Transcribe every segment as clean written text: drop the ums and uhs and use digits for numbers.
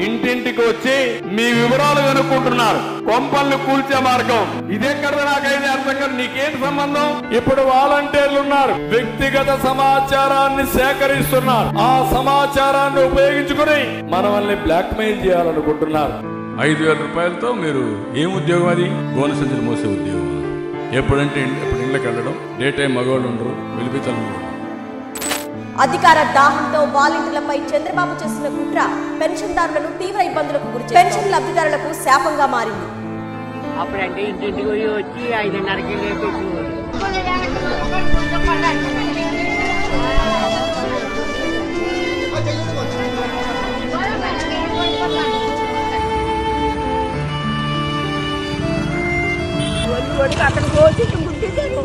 ఇంటింటికి వచ్చి మీ వివరాలు కనుక్కుంటున్నారు. కొంపల్ని కూల్చే మార్గం ఇదెక్కడ నాకైతే అర్థం కాదు. నీకేంటి సంబంధం? ఇప్పుడు వాలంటీర్లు ఉన్నారు, వ్యక్తిగత సమాచారాన్ని సేకరిస్తున్నారు. ఆ సమాచారాన్ని ఉపయోగించుకుని మనల్ని బ్లాక్ మెయిల్ చేయాలనుకుంటున్నారు. 5,000 రూపాయలతో మీరు ఏం ఉద్యోగం? అది గోనె సంచులు మోసే ఉద్యోగం. ఎప్పుడంటే ఇప్పుడు ఇళ్ళకి వెళ్ళడం, డే టైం మగవాళ్ళు ఉండరు, వెలిపితలు. అధికార దాహంతో వాలంటీర్లపై చంద్రబాబు చేసిన కుట్ర పెన్షన్దారులను తీవ్ర ఇబ్బందులకు గురి పెన్షన్ లబ్ధిదారులకు శాపంగా మారింది. అప్పుడంటే ఇంటింటికి వచ్చి 5:30కి అక్కడ పోటీ గుర్తించారు.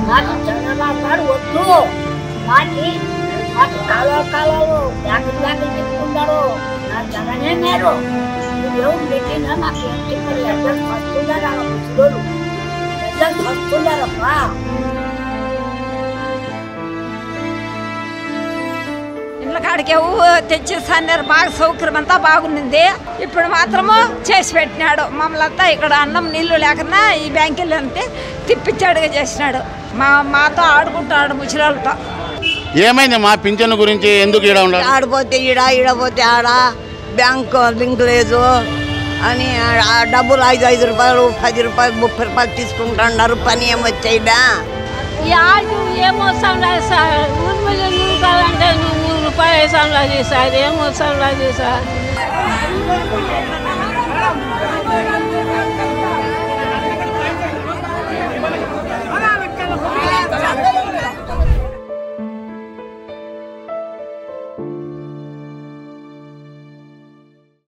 నాకు చంద్రబాబు గారు వద్దు, నాకు కాలాలు బ్యాగులు చెప్పుకుంటారు. నా జగనే నేరు దేవుడు పెట్టినా నాకు ఏం చెప్పారు? ఎడ్డలు వస్తున్నారు, అలా ముసలోళ్ళు ఎడ్డలు వస్తున్నారమ్మా. ఇళ్ళ కాడికి తెచ్చేసారు, బాగా సౌకర్యం అంతా బాగుంది. ఇప్పుడు మాత్రము చేసి పెట్టినాడు. మమ్మల్ని అంతా ఇక్కడ అన్నం నీళ్లు లేకన్నా ఈ బ్యాంకులు అంతే తిప్పించాడుగా చేసినాడు. మాతో ఆడుకుంటాడు ముసలితో. ఏమైంది మా పింఛన్ గురించి? ఎందుకు ఈడ ఉండాలి? ఆడిపోతే ఈడపోతే ఆడ బ్యాంకు లింక్ లేదు అని డబ్బులు 5 రూపాయలు 10 రూపాయలు 30 రూపాయలు తీసుకుంటున్నారు. పని ఏమొచ్చాయిడా? ఏమవసరం లేదు సార్. ఊరు కావాలంటే 100 రూపాయలు వేసాం లేదు సార్. ఏమవసరం లేదు సార్.